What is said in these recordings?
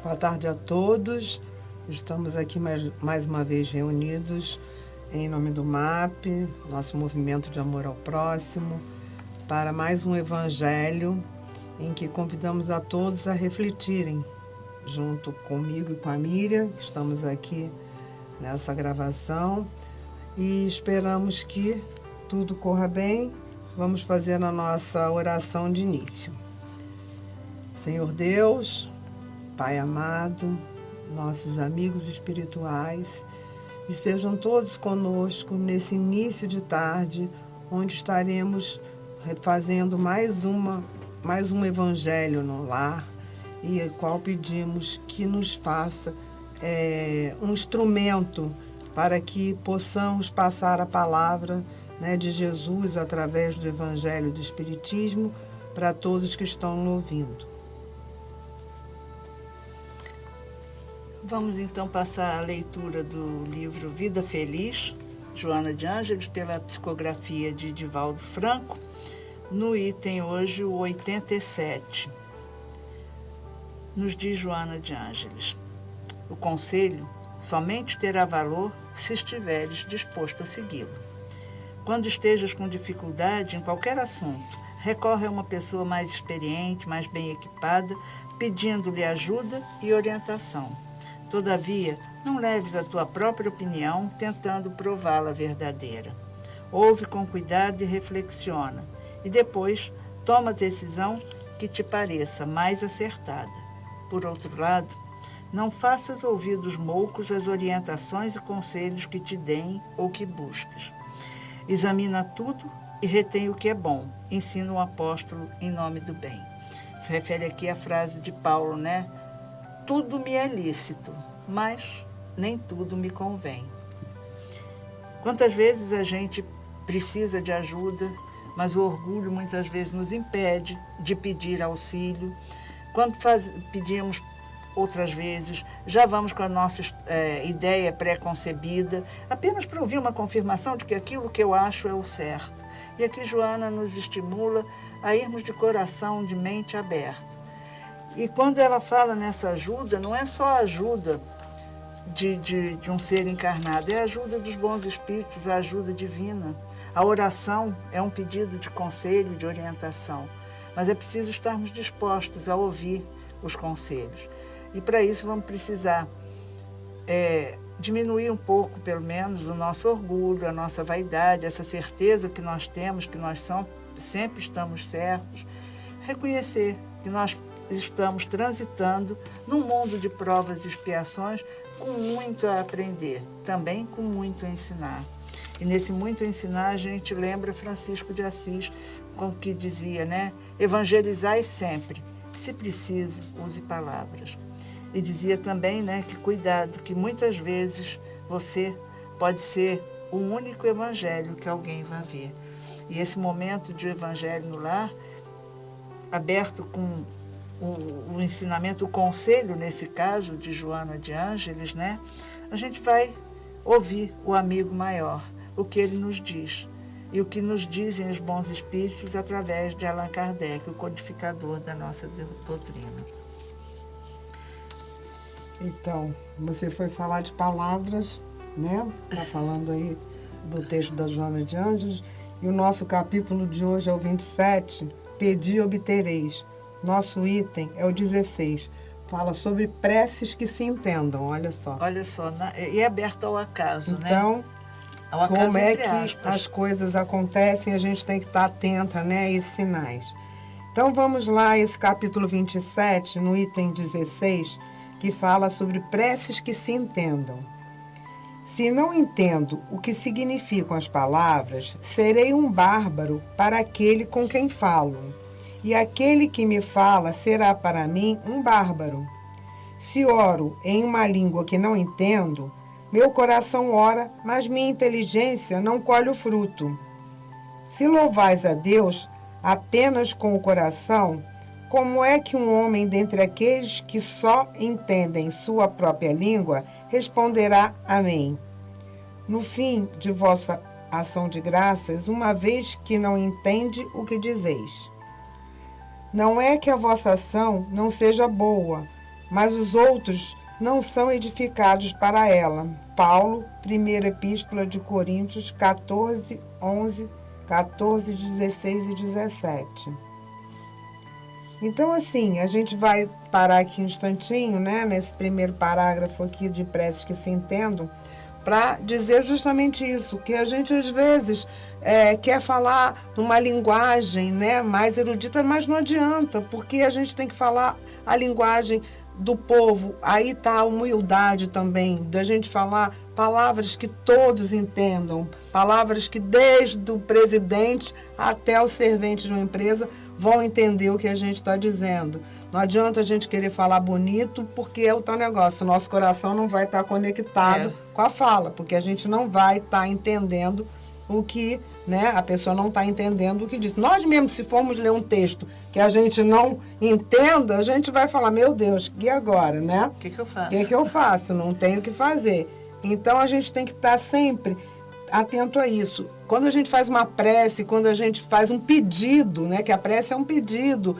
Boa tarde a todos. Estamos aqui mais uma vez reunidos em nome do MAP, nosso movimento de amor ao próximo, para mais um evangelho em que convidamos a todos a refletirem, junto comigo e com a Miriam, que estamos aqui nessa gravação, e esperamos que tudo corra bem. Vamos fazer a nossa oração de início. Senhor Deus, Pai amado, nossos amigos espirituais, estejam todos conosco nesse início de tarde, onde estaremos fazendo mais um evangelho no lar, e qual pedimos que nos faça um instrumento para que possamos passar a palavra, né, de Jesus através do evangelho do Espiritismo para todos que estão nos ouvindo. Vamos então passar a leitura do livro Vida Feliz, Joana de Ângeles, pela psicografia de Divaldo Franco, no item hoje o 87. Nos diz Joana de Ângeles: o conselho somente terá valor se estiveres disposto a segui-lo. Quando estejas com dificuldade em qualquer assunto, recorre a uma pessoa mais experiente, mais bem equipada, pedindo-lhe ajuda e orientação. Todavia, não leves a tua própria opinião tentando prová-la verdadeira. Ouve com cuidado e reflexiona, e depois toma a decisão que te pareça mais acertada. Por outro lado, não faças ouvidos moucos às orientações e conselhos que te deem ou que buscas. Examina tudo e retém o que é bom, ensina o apóstolo em nome do bem. Se refere aqui à frase de Paulo, né? Tudo me é lícito, mas nem tudo me convém. Quantas vezes a gente precisa de ajuda, mas o orgulho muitas vezes nos impede de pedir auxílio. Quando pedimos outras vezes, já vamos com a nossa ideia pré-concebida, apenas para ouvir uma confirmação de que aquilo que eu acho é o certo. E aqui Joana nos estimula a irmos de coração, de mente aberta. E quando ela fala nessa ajuda, não é só a ajuda de um ser encarnado, é a ajuda dos bons espíritos, a ajuda divina. A oração é um pedido de conselho, de orientação, mas é preciso estarmos dispostos a ouvir os conselhos. E para isso vamos precisar diminuir um pouco, pelo menos, o nosso orgulho, a nossa vaidade, essa certeza que nós temos, que nós sempre estamos certos, reconhecer que nós estamos transitando num mundo de provas e expiações com muito a aprender, também com muito a ensinar. E nesse muito a ensinar a gente lembra Francisco de Assis, com o que dizia, né? Evangelizai sempre, se preciso, use palavras. E dizia também, né, que cuidado, que muitas vezes você pode ser o único evangelho que alguém vai ver. E esse momento de evangelho no lar, aberto com o ensinamento, o conselho, nesse caso, de Joana de Ângeles, né? A gente vai ouvir o amigo maior, o que ele nos diz. E o que nos dizem os bons espíritos através de Allan Kardec, o codificador da nossa doutrina. Então, você foi falar de palavras, né? Está falando aí do texto da Joana de Ângeles. E o nosso capítulo de hoje é o 27, Pedi e obtereis. Nosso item é o 16. Fala sobre preces que se entendam, olha só. Olha só, e é aberto ao acaso, então, né? Ao acaso, como é que aspas, as coisas acontecem, a gente tem que estar atenta, né, a esses sinais. Então, vamos lá, esse capítulo 27, no item 16, que fala sobre preces que se entendam. Se não entendo o que significam as palavras, serei um bárbaro para aquele com quem falo. E aquele que me fala será para mim um bárbaro. Se oro em uma língua que não entendo, meu coração ora, mas minha inteligência não colhe o fruto. Se louvais a Deus apenas com o coração, como é que um homem dentre aqueles que só entendem sua própria língua responderá amém? No fim de vossa ação de graças, uma vez que não entende o que dizeis. Não é que a vossa ação não seja boa, mas os outros não são edificados para ela. Paulo, 1ª Epístola de Coríntios, 14, 11, 14, 16 e 17. Então, assim, a gente vai parar aqui um instantinho, né, nesse primeiro parágrafo aqui de Preces que se entendam, para dizer justamente isso, que a gente às vezes quer falar numa linguagem, né, mais erudita, mas não adianta, porque a gente tem que falar a linguagem do povo. Aí está a humildade também, da gente falar palavras que todos entendam, palavras que desde o presidente até o servente de uma empresa vão entender o que a gente está dizendo. Não adianta a gente querer falar bonito, porque é o tal negócio, nosso coração não vai estar conectado com a fala, porque a gente não vai estar entendendo o que, né, a pessoa não está entendendo o que diz. Nós mesmo, se formos ler um texto que a gente não entenda, a gente vai falar, meu Deus, e agora, né? O que eu faço? O que eu faço? Não tenho o que fazer. Então, a gente tem que estar sempre atento a isso. Quando a gente faz uma prece, quando a gente faz um pedido, né, que a prece é um pedido,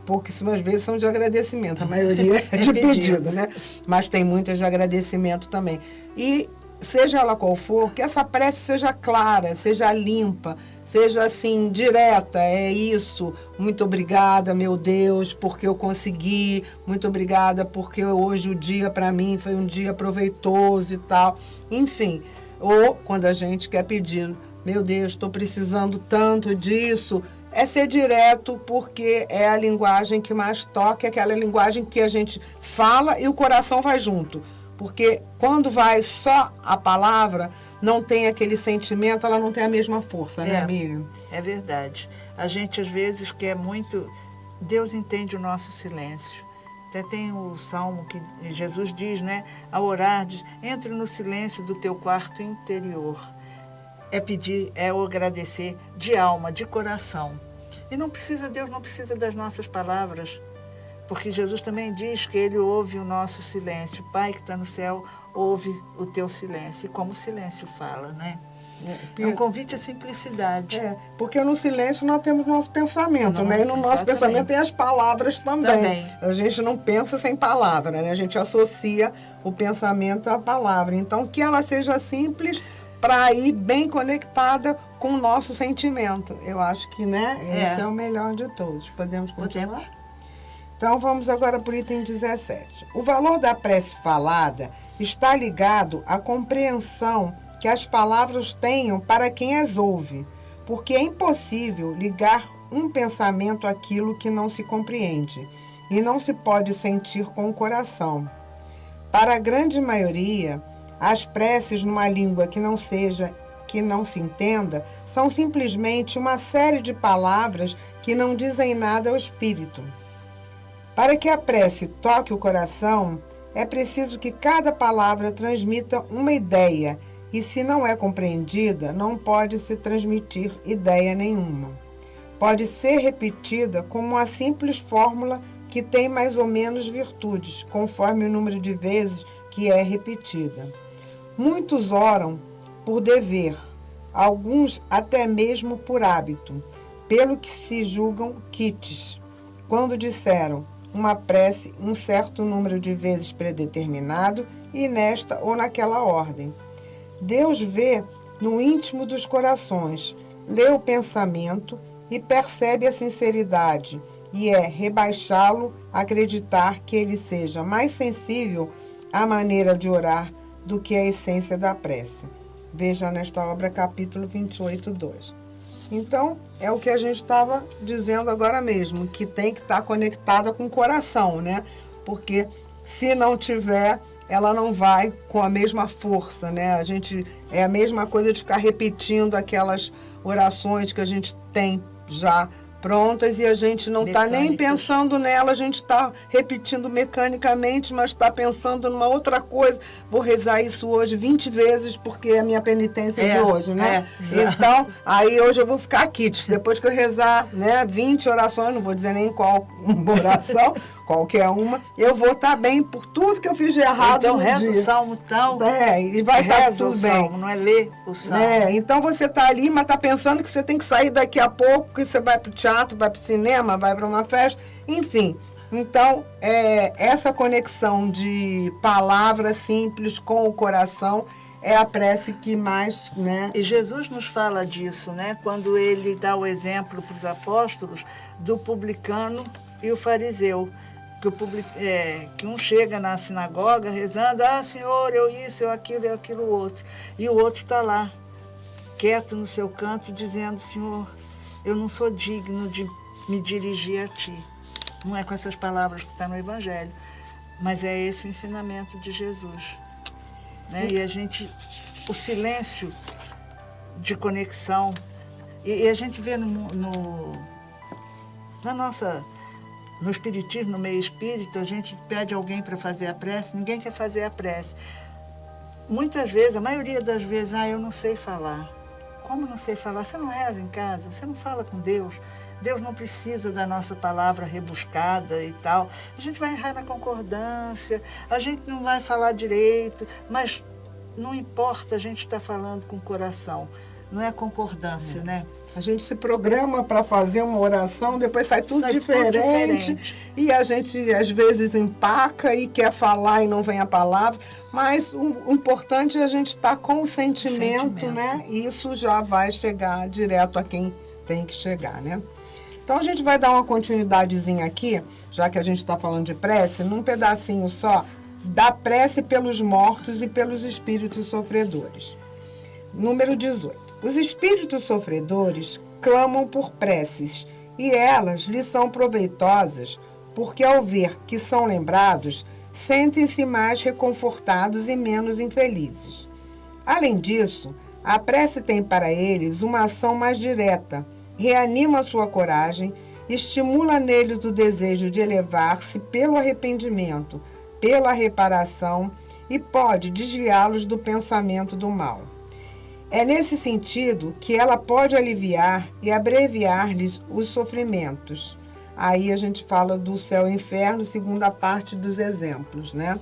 pouquíssimas vezes são de agradecimento, a maioria é de pedido, né? Mas tem muitas de agradecimento também. E seja ela qual for, que essa prece seja clara, seja limpa, seja assim, direta, é isso. Muito obrigada, meu Deus, porque eu consegui. Muito obrigada, porque hoje o dia para mim foi um dia proveitoso e tal. Enfim, ou quando a gente quer pedir, meu Deus, estou precisando tanto disso, é ser direto, porque é a linguagem que mais toca, é aquela linguagem que a gente fala e o coração vai junto. Porque quando vai só a palavra, não tem aquele sentimento, ela não tem a mesma força, né, Miriam? É verdade. A gente às vezes quer muito... Deus entende o nosso silêncio. Até tem o salmo que Jesus diz, né? Ao orar, diz, entre no silêncio do teu quarto interior. É pedir, é o agradecer de alma, de coração. E não precisa, Deus não precisa das nossas palavras. Porque Jesus também diz que Ele ouve o nosso silêncio. Pai que está no céu, ouve o teu silêncio. E como o silêncio fala, né? É um convite à simplicidade. Porque no silêncio nós temos o nosso pensamento, né? E no nosso pensamento tem as palavras também. A gente não pensa sem palavra, né? A gente associa o pensamento à palavra. Então, que ela seja simples para ir bem conectada com o nosso sentimento. Eu acho que, né? Esse é o melhor de todos. Podemos continuar? Então, vamos agora para o item 17. O valor da prece falada está ligado à compreensão que as palavras tenham para quem as ouve, porque é impossível ligar um pensamento àquilo que não se compreende e não se pode sentir com o coração. Para a grande maioria, as preces numa língua que não se entenda, são simplesmente uma série de palavras que não dizem nada ao espírito. Para que a prece toque o coração, é preciso que cada palavra transmita uma ideia, e se não é compreendida, não pode se transmitir ideia nenhuma. Pode ser repetida como uma simples fórmula que tem mais ou menos virtudes, conforme o número de vezes que é repetida. Muitos oram por dever, alguns até mesmo por hábito, pelo que se julgam quites, quando disseram uma prece um certo número de vezes predeterminado e nesta ou naquela ordem. Deus vê no íntimo dos corações, lê o pensamento e percebe a sinceridade, e é rebaixá-lo acreditar que ele seja mais sensível à maneira de orar do que a essência da prece. Veja nesta obra capítulo 28, 2. Então, é o que a gente estava dizendo agora mesmo, que tem que estar conectada com o coração, né? Porque se não tiver, ela não vai com a mesma força, né? É a mesma coisa de ficar repetindo aquelas orações que a gente tem já prontas e a gente não está nem pensando nela, a gente está repetindo mecanicamente, mas está pensando numa outra coisa. Vou rezar isso hoje 20 vezes porque é a minha penitência de hoje, né? Então, aí hoje eu vou ficar aqui. Depois que eu rezar, né, 20 orações, não vou dizer nem qual oração, qualquer uma, eu vou estar bem por tudo que eu fiz de errado então, no reza dia. O salmo tal. E vai estar tudo o bem. Salmo, não é ler o salmo. Então você está ali, mas está pensando que você tem que sair daqui a pouco, que você vai para o teatro, vai para o cinema, vai para uma festa, enfim. Então, essa conexão de palavra simples com o coração é a prece que mais, né? E Jesus nos fala disso, né? Quando ele dá o exemplo para os apóstolos do publicano e o fariseu. Que um chega na sinagoga rezando, Senhor, eu isso, eu aquilo outro. E o outro está lá, quieto no seu canto, dizendo, Senhor, eu não sou digno de me dirigir a Ti. Não é com essas palavras que está no Evangelho, mas é esse o ensinamento de Jesus. Né? E o silêncio de conexão, e a gente vê no espiritismo, no meio espírita, a gente pede alguém para fazer a prece, ninguém quer fazer a prece. Muitas vezes, a maioria das vezes, eu não sei falar. Como não sei falar? Você não reza em casa, você não fala com Deus. Deus não precisa da nossa palavra rebuscada e tal. A gente vai errar na concordância, a gente não vai falar direito, mas não importa, a gente está falando com o coração. Não é concordância, né? A gente se programa para fazer uma oração, depois sai tudo diferente. E a gente, às vezes, empaca e quer falar e não vem a palavra. Mas o importante é a gente estar com o sentimento, né? E isso já vai chegar direto a quem tem que chegar, né? Então, a gente vai dar uma continuidadezinha aqui, já que a gente está falando de prece, num pedacinho só, da prece pelos mortos e pelos espíritos sofredores. Número 18. Os espíritos sofredores clamam por preces, e elas lhes são proveitosas, porque ao ver que são lembrados, sentem-se mais reconfortados e menos infelizes. Além disso, a prece tem para eles uma ação mais direta, reanima sua coragem, estimula neles o desejo de elevar-se pelo arrependimento, pela reparação e pode desviá-los do pensamento do mal. É nesse sentido que ela pode aliviar e abreviar-lhes os sofrimentos. Aí a gente fala do céu e inferno, segunda parte dos exemplos, né?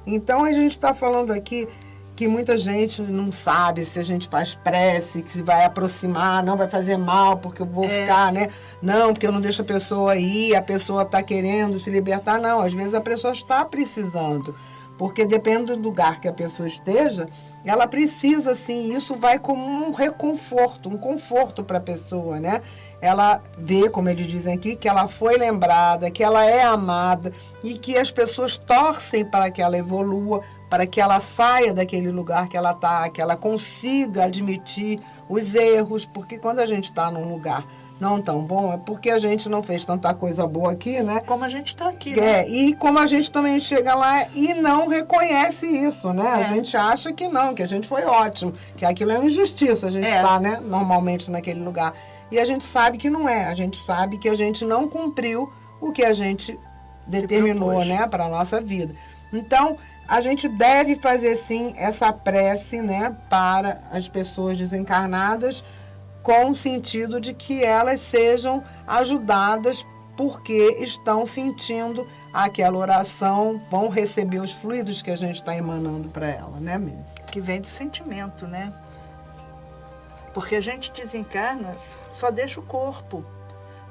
Então a gente está falando aqui que muita gente não sabe se a gente faz prece, que se vai aproximar, não vai fazer mal, porque eu vou ficar, né? Não, porque eu não deixo a pessoa ir, a pessoa está querendo se libertar. Não, às vezes a pessoa está precisando, porque depende do lugar que a pessoa esteja, ela precisa, sim, isso vai como um reconforto, um conforto para a pessoa, né? Ela vê, como eles dizem aqui, que ela foi lembrada, que ela é amada e que as pessoas torcem para que ela evolua, para que ela saia daquele lugar que ela está, que ela consiga admitir os erros, porque quando a gente está num lugar não tão bom, é porque a gente não fez tanta coisa boa aqui, né? Como a gente está aqui, né? E como a gente também chega lá e não reconhece isso, né? A gente acha que não, que a gente foi ótimo, que aquilo é uma injustiça, a gente está, né, normalmente naquele lugar. E a gente sabe que não é, a gente sabe que a gente não cumpriu o que a gente determinou, né, para a nossa vida. Então, a gente deve fazer, sim, essa prece, né, para as pessoas desencarnadas, com o sentido de que elas sejam ajudadas porque estão sentindo aquela oração, vão receber os fluidos que a gente está emanando para ela, né, Miriam? Que vem do sentimento, né? Porque a gente desencarna, só deixa o corpo.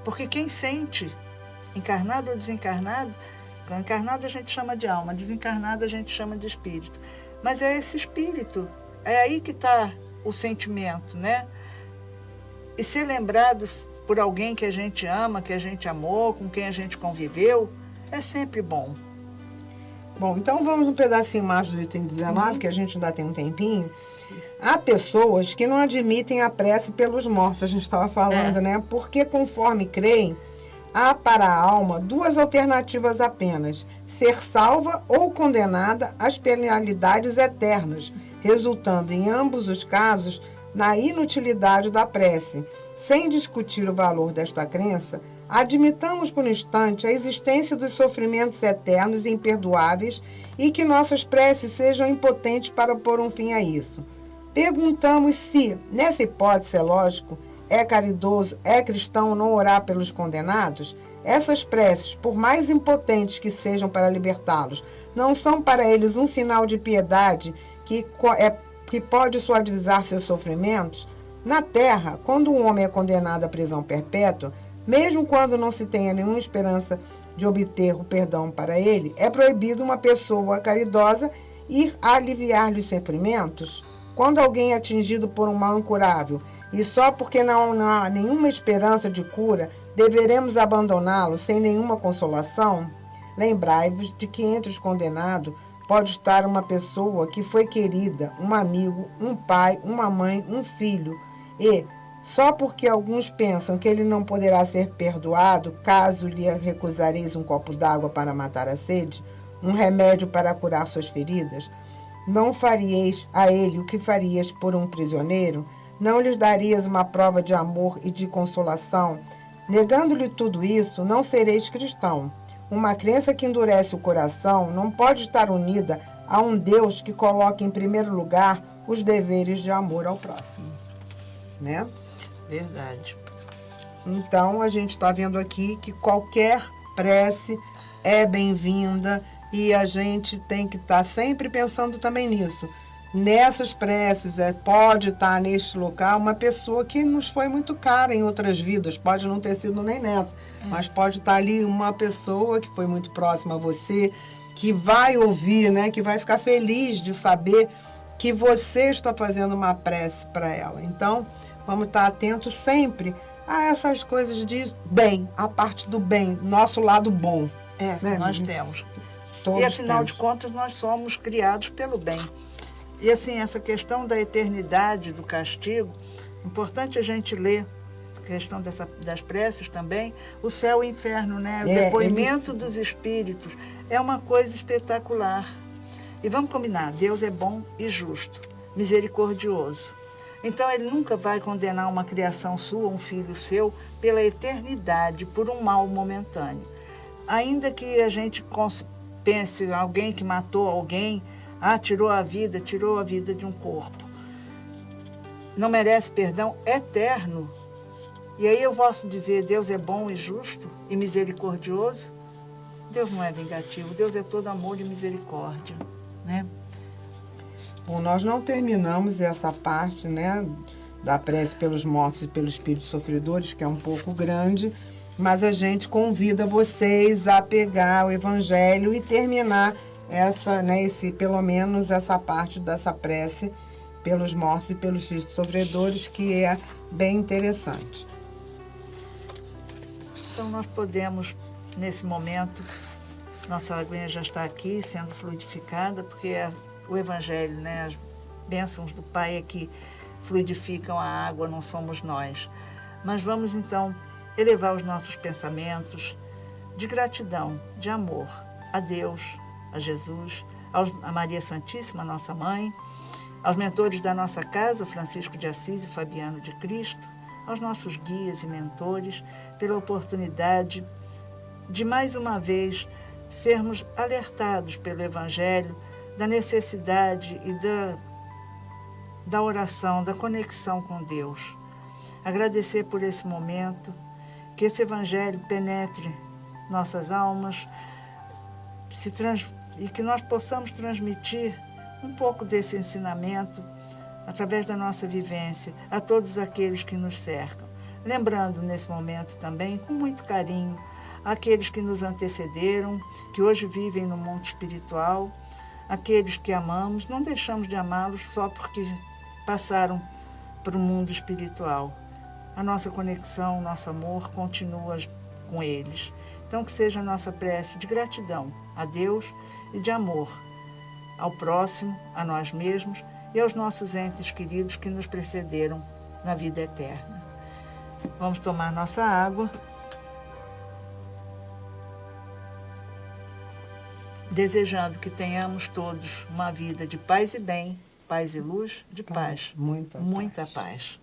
Porque quem sente, encarnado ou desencarnado, encarnado a gente chama de alma, desencarnado a gente chama de espírito. Mas é esse espírito, é aí que está o sentimento, né? E ser lembrado por alguém que a gente ama, que a gente amou, com quem a gente conviveu, é sempre bom. Bom, então vamos um pedacinho mais do item 19, que a gente ainda tem um tempinho. Há pessoas que não admitem a prece pelos mortos, a gente estava falando, né? Porque conforme creem, há para a alma duas alternativas apenas: ser salva ou condenada às penalidades eternas, resultando em ambos os casos na inutilidade da prece. Sem discutir o valor desta crença, admitamos por um instante a existência dos sofrimentos eternos e imperdoáveis e que nossas preces sejam impotentes para pôr um fim a isso. Perguntamos se, nessa hipótese, é lógico, é caridoso, é cristão não orar pelos condenados? Essas preces, por mais impotentes que sejam para libertá-los, não são para eles um sinal de piedade que pode suavizar seus sofrimentos? Na Terra, quando um homem é condenado à prisão perpétua, mesmo quando não se tenha nenhuma esperança de obter o perdão para ele, é proibido uma pessoa caridosa ir aliviar-lhe os sofrimentos? Quando alguém é atingido por um mal incurável e só porque não há nenhuma esperança de cura, deveremos abandoná-lo sem nenhuma consolação? Lembrai-vos de que entre os condenados pode estar uma pessoa que foi querida, um amigo, um pai, uma mãe, um filho, e só porque alguns pensam que ele não poderá ser perdoado caso lhe recusareis um copo d'água para matar a sede, um remédio para curar suas feridas, não farieis a ele o que farias por um prisioneiro? Não lhes darias uma prova de amor e de consolação? Negando-lhe tudo isso, não sereis cristão. Uma crença que endurece o coração não pode estar unida a um Deus que coloca em primeiro lugar os deveres de amor ao próximo. Né? Verdade. Então, a gente está vendo aqui que qualquer prece é bem-vinda e a gente tem que estar sempre pensando também nisso. Nessas preces, pode estar neste local uma pessoa que nos foi muito cara em outras vidas, pode não ter sido nem nessa, mas pode estar ali uma pessoa que foi muito próxima a você, que vai ouvir, né, que vai ficar feliz de saber que você está fazendo uma prece para ela. Então, vamos estar atentos sempre a essas coisas de bem, a parte do bem, nosso lado bom. Né? Nós temos. Todos e, afinal temos. de contas, nós somos criados pelo bem. E, assim, essa questão da eternidade, do castigo, importante a gente ler, a questão das preces também, o céu e o inferno, né? O depoimento dos espíritos é uma coisa espetacular. E vamos combinar, Deus é bom e justo, misericordioso. Então, ele nunca vai condenar uma criação sua, um filho seu, pela eternidade, por um mal momentâneo. Ainda que a gente pense em alguém que matou alguém, tirou a vida de um corpo. Não merece perdão eterno. E aí eu posso dizer, Deus é bom e justo e misericordioso? Deus não é vingativo, Deus é todo amor e misericórdia, né? Bom, nós não terminamos essa parte, né, da prece pelos mortos e pelos espíritos sofredores, que é um pouco grande, mas a gente convida vocês a pegar o Evangelho e terminar pelo menos essa parte dessa prece pelos mortos e pelos espíritos sofredores, que é bem interessante. Então nós podemos, nesse momento, nossa aguinha já está aqui sendo fluidificada, porque o Evangelho, né, as bênçãos do Pai é que fluidificam a água, não somos nós. Mas vamos então elevar os nossos pensamentos de gratidão, de amor a Deus, a Jesus, a Maria Santíssima, nossa mãe, aos mentores da nossa casa, Francisco de Assis e Fabiano de Cristo, aos nossos guias e mentores, pela oportunidade de, mais uma vez, sermos alertados pelo Evangelho da necessidade e da oração, da conexão com Deus. Agradecer por esse momento, que esse Evangelho penetre nossas almas, e que nós possamos transmitir um pouco desse ensinamento através da nossa vivência a todos aqueles que nos cercam. Lembrando nesse momento também, com muito carinho, aqueles que nos antecederam, que hoje vivem no mundo espiritual, aqueles que amamos, não deixamos de amá-los só porque passaram para o mundo espiritual. A nossa conexão, o nosso amor continua com eles. Então, que seja a nossa prece de gratidão a Deus e de amor ao próximo, a nós mesmos e aos nossos entes queridos que nos precederam na vida eterna. Vamos tomar nossa água. Desejando que tenhamos todos uma vida de paz e bem, paz e luz, de paz. Muita paz.